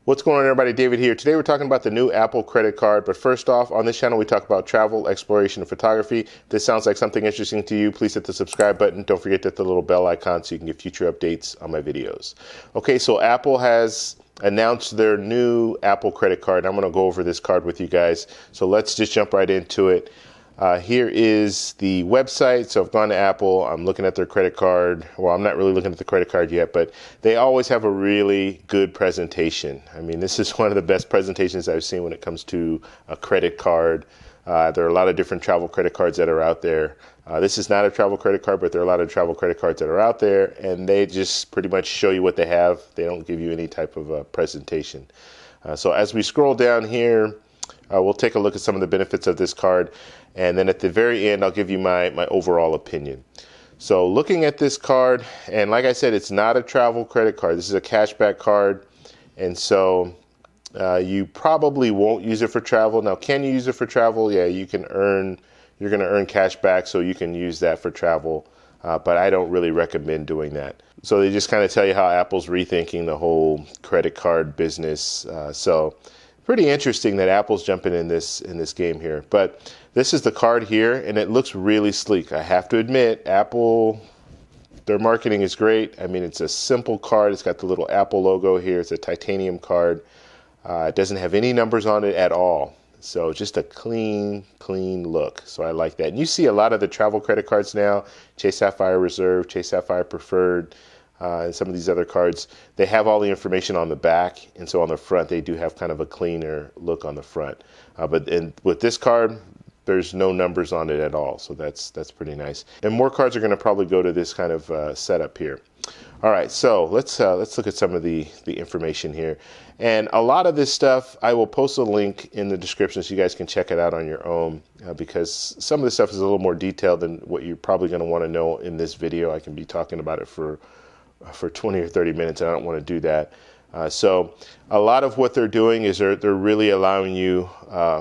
What's going on, everybody? David here. Today we're talking about the new Apple credit card. But first off, on this channel we talk about travel, exploration, and photography. If this sounds like something interesting to you, please hit the subscribe button. Don't forget to hit the little bell icon so you can get future updates on my videos. Okay, so Apple has announced their new Apple credit card. I'm going to go over this card with you guys. So let's just jump right into it. Here is the website. So I've gone to Apple. I'm looking at their credit card. Well, I'm not really looking at the credit card yet, but they always have a really good presentation. I mean, this is one of the best presentations I've seen when it comes to a credit card. There are a lot of different travel credit cards that are out there. This is not a travel credit card, but there are a lot of travel credit cards that are out there, and they just pretty much show you what they have. They don't give you any type of presentation. So as we scroll down here, we'll take a look at some of the benefits of this card. And then at the very end, I'll give you my overall opinion. So looking at this card, and like I said, it's not a travel credit card. This is a cashback card. And so you probably won't use it for travel. Now, can you use it for travel? Yeah, you're going to earn cash back, so you can use that for travel. But I don't really recommend doing that. So they just kind of tell you how Apple's rethinking the whole credit card business. So pretty interesting that Apple's jumping in this game here. But this is the card here, and it looks really sleek. I have to admit, Apple, their marketing is great. I mean, it's a simple card. It's got the little Apple logo here. It's a titanium card. It doesn't have any numbers on it at all. So just a clean look. So I like that. And you see a lot of the travel credit cards now, Chase Sapphire Reserve, Chase Sapphire Preferred, and some of these other cards, they have all the information on the back. And so on the front, they do have kind of a cleaner look on the front. But with this card, there's no numbers on it at all. So that's pretty nice. And more cards are going to probably go to this kind of setup here. All right, so let's look at some of the information here. And a lot of this stuff, I will post a link in the description so you guys can check it out on your own, because some of this stuff is a little more detailed than what you're probably going to want to know in this video. I can be talking about it for 20 or 30 minutes, and I don't want to do that. So a lot of what they're doing is they're really allowing you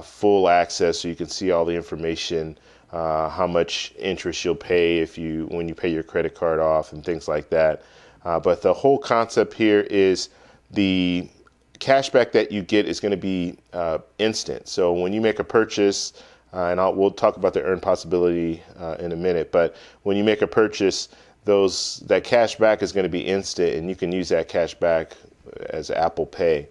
full access, so you can see all the information, how much interest you'll pay when you pay your credit card off and things like that. But the whole concept here is the cashback that you get is going to be instant. So when you make a purchase, and we'll talk about the earn possibility in a minute, but when you make a purchase, that cash back is going to be instant, and you can use that cash back as Apple Pay.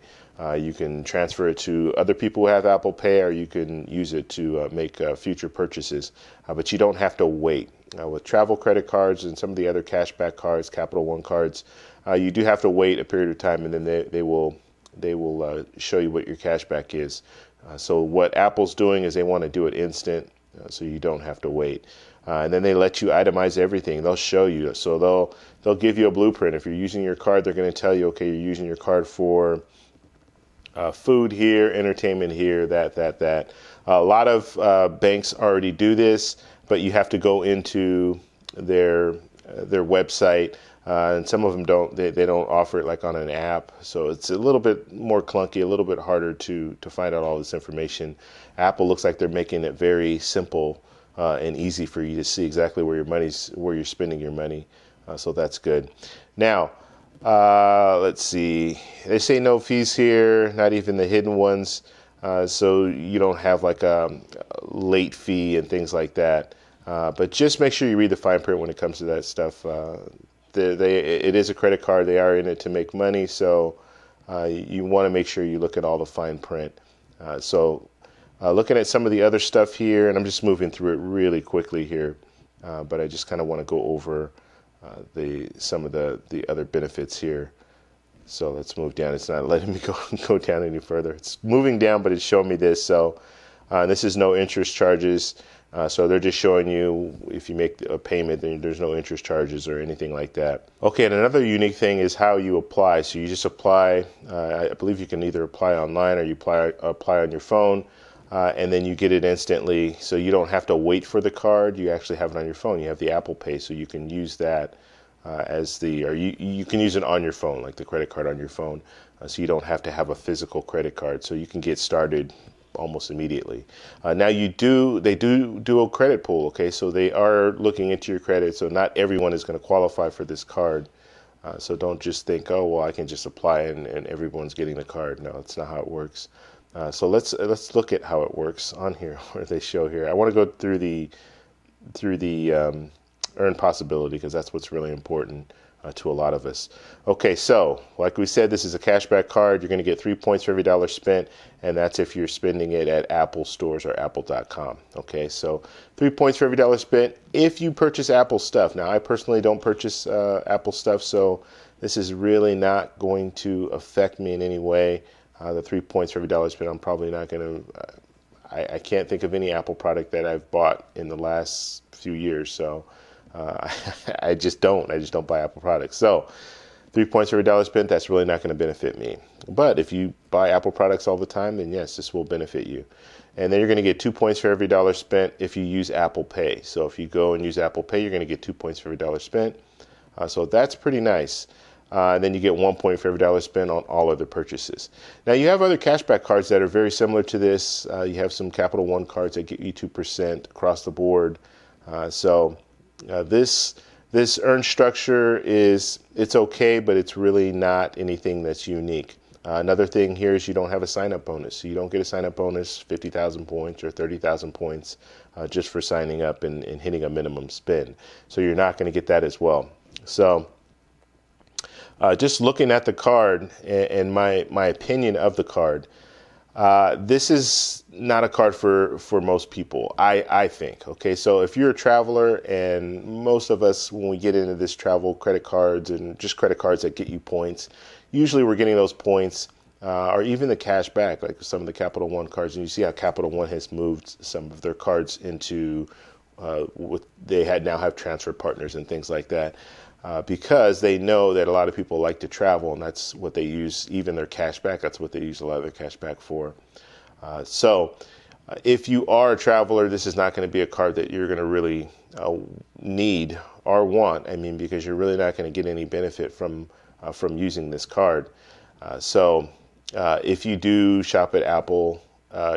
You can transfer it to other people who have Apple Pay, or you can use it to make future purchases. But you don't have to wait. With travel credit cards and some of the other cashback cards, Capital One cards, you do have to wait a period of time, and then they will show you what your cashback is. So what Apple's doing is they want to do it instant, so you don't have to wait. And then they let you itemize everything. They'll show you. So they'll give you a blueprint. If you're using your card, they're going to tell you, okay, you're using your card for food here, entertainment here, that. A lot of banks already do this, but you have to go into their website, and some of them don't. They don't offer it like on an app, so it's a little bit more clunky, a little bit harder to find out all this information. Apple looks like they're making it very simple and easy for you to see exactly where you're spending your money. So that's good. Now, let's see. They say no fees here, not even the hidden ones. So you don't have like a late fee and things like that. But just make sure you read the fine print when it comes to that stuff. It is a credit card. They are in it to make money. So you want to make sure you look at all the fine print. Looking at some of the other stuff here, and I'm just moving through it really quickly here, but I just kind of want to go over some of the other benefits here. So let's move down. It's not letting me go down any further. It's moving down, but it's showing me this. So this is no interest charges. So they're just showing you if you make a payment, then there's no interest charges or anything like that. Okay, and another unique thing is how you apply. So you just apply. I believe you can either apply online or you apply on your phone. And then you get it instantly, so you don't have to wait for the card. You actually have it on your phone. You have the Apple Pay, so you can use that you can use it on your phone, like the credit card on your phone, so you don't have to have a physical credit card. So you can get started almost immediately. Now they do a credit pool, okay? So they are looking into your credit, so not everyone is going to qualify for this card. So don't just think, oh, well, I can just apply and everyone's getting the card. No, that's not how it works. So let's look at how it works on here, where they show here. I want to go through the earn possibility, because that's what's really important to a lot of us. Okay, so like we said, this is a cashback card. You're going to get 3 points for every dollar spent, and that's if you're spending it at Apple stores or apple.com. Okay, so 3 points for every dollar spent if you purchase Apple stuff. Now, I personally don't purchase Apple stuff, so this is really not going to affect me in any way. The 3 points for every dollar spent, I'm probably not going to, I can't think of any Apple product that I've bought in the last few years, so I just don't buy Apple products. So 3 points for every dollar spent, that's really not going to benefit me. But if you buy Apple products all the time, then yes, this will benefit you. And then you're going to get 2 points for every dollar spent if you use Apple Pay. So if you go and use Apple Pay, you're going to get 2 points for every dollar spent. So that's pretty nice. And then you get 1 point for every dollar spent on all other purchases. Now, you have other cashback cards that are very similar to this. You have some Capital One cards that get you 2% across the board. This earn structure it's okay, but it's really not anything that's unique. Another thing here is you don't have a sign-up bonus. So you don't get a sign-up bonus, 50,000 points or 30,000 points just for signing up and hitting a minimum spend. So you're not going to get that as well. So just looking at the card and my opinion of the card, this is not a card for most people, I think. Okay, so if you're a traveler, and most of us, when we get into this travel credit cards and just credit cards that get you points, usually we're getting those points or even the cash back, like some of the Capital One cards. And you see how Capital One has moved some of their cards into they now have transfer partners and things like that. Because they know that a lot of people like to travel, and that's what they use, even their cash back, that's what they use a lot of their cash back for. So if you are a traveler, this is not going to be a card that you're going to really need or want, because you're really not going to get any benefit from using this card. So if you do shop at Apple,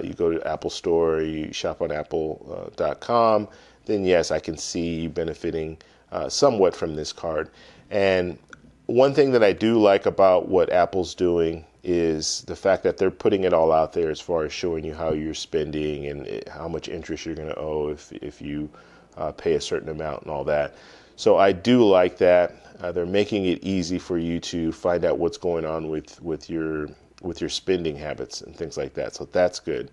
you go to Apple Store, you shop on apple.com, then yes, I can see you benefiting somewhat from this card. And one thing that I do like about what Apple's doing is the fact that they're putting it all out there as far as showing you how you're spending and how much interest you're going to owe if you pay a certain amount and all that. So I do like that. They're making it easy for you to find out what's going on with your spending habits and things like that. So that's good.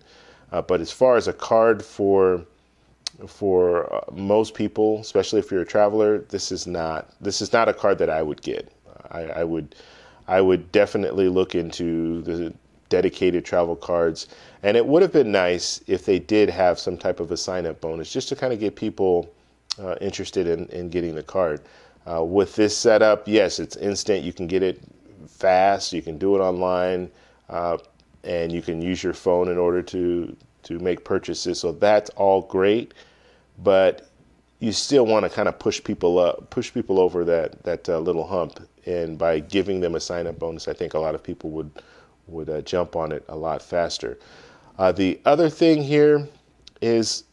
But as far as a card for most people, especially if you're a traveler, this is not a card that I would get. I would definitely look into the dedicated travel cards, and it would have been nice if they did have some type of a sign-up bonus just to kind of get people interested in getting the card. With this setup, yes, it's instant. You can get it fast. You can do it online, and you can use your phone in order to make purchases. So that's all great, but you still want to kind of push people over that little hump. And by giving them a sign-up bonus, I think a lot of people would jump on it a lot faster. The other thing here is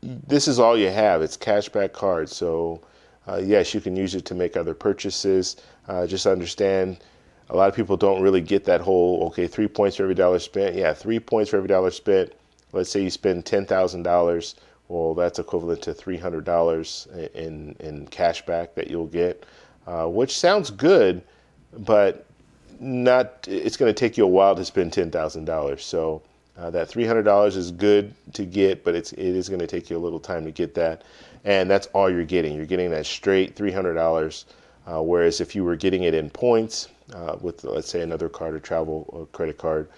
this is all you have. It's cashback cards. So yes, you can use it to make other purchases. Just understand, a lot of people don't really get that whole, okay, 3 points for every dollar spent. Yeah, 3 points for every dollar spent. Let's say you spend $10,000. Well, that's equivalent to $300 in cash back that you'll get, which sounds good, but it's going to take you a while to spend $10,000. So that $300 is good to get, but it is going to take you a little time to get that. And that's all you're getting. You're getting that straight $300. Whereas if you were getting it in points with, let's say, another card or travel or credit card,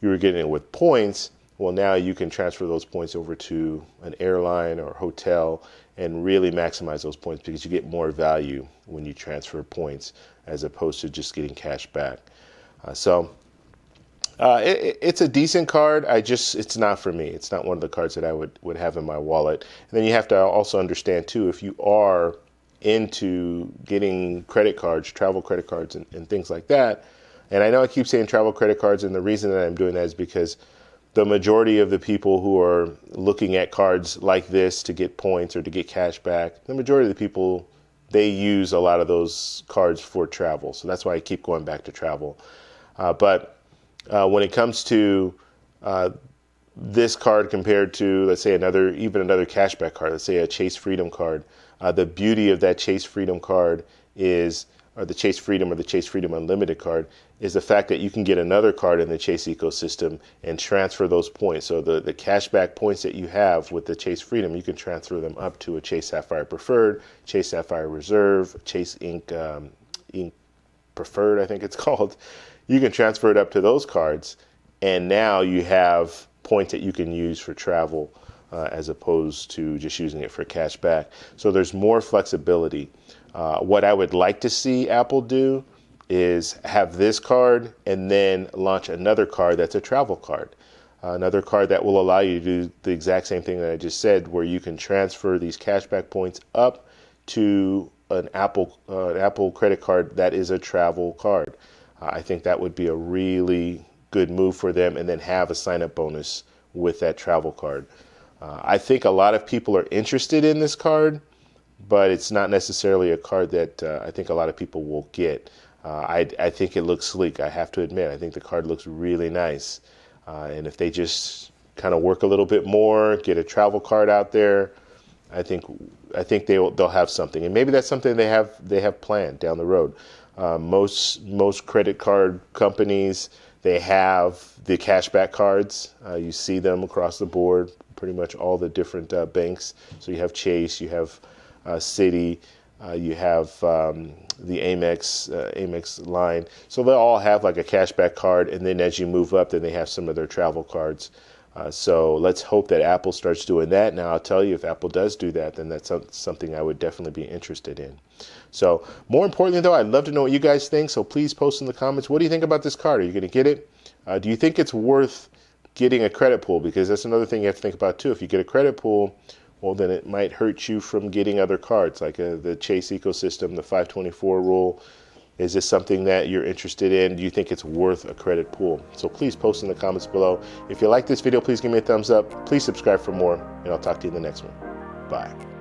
you were getting it with points. Well, now you can transfer those points over to an airline or hotel and really maximize those points, because you get more value when you transfer points as opposed to just getting cash back. It's a decent card. It's not for me. It's not one of the cards that I would have in my wallet. And then you have to also understand too, if you are into getting credit cards, travel credit cards and things like that. And I know I keep saying travel credit cards, and the reason that I'm doing that is because the majority of the people who are looking at cards like this to get points or to get cash back, the majority of the people, they use a lot of those cards for travel. So that's why I keep going back to travel. But when it comes to this card compared to, let's say, another cashback card, let's say a Chase Freedom card, the beauty of that Chase Freedom card is, or the Chase Freedom Unlimited card, is the fact that you can get another card in the Chase ecosystem and transfer those points. So the cashback points that you have with the Chase Freedom, you can transfer them up to a Chase Sapphire Preferred, Chase Sapphire Reserve, Chase Ink Preferred, I think it's called. You can transfer it up to those cards, and now you have points that you can use for travel as opposed to just using it for cashback. So there's more flexibility. What I would like to see Apple do is have this card and then launch another card that's a travel card. Another card that will allow you to do the exact same thing that I just said, where you can transfer these cashback points up to an Apple credit card that is a travel card. I think that would be a really good move for them, and then have a sign-up bonus with that travel card. I think a lot of people are interested in this card, but it's not necessarily a card that I think a lot of people will get. I think it looks sleek, I have to admit. I think the card looks really nice. And if they just kind of work a little bit more, get a travel card out there, I think they'll have something. And maybe that's something they have planned down the road. Most credit card companies, they have the cashback cards. You see them across the board, pretty much all the different banks. So you have Chase, you have Citi, you have the Amex line. So they'll all have like a cashback card, and then as you move up, then they have some of their travel cards. So let's hope that Apple starts doing that. Now, I'll tell you, if Apple does do that, then that's something I would definitely be interested in. So more importantly, though, I'd love to know what you guys think. So please post in the comments. What do you think about this card? Are you going to get it? Do you think it's worth getting a credit pool? Because that's another thing you have to think about, too. If you get a credit pool, well, then it might hurt you from getting other cards, like the Chase ecosystem, the 524 rule. Is this something that you're interested in? Do you think it's worth a credit pool? So please post in the comments below. If you like this video, please give me a thumbs up. Please subscribe for more, and I'll talk to you in the next one. Bye.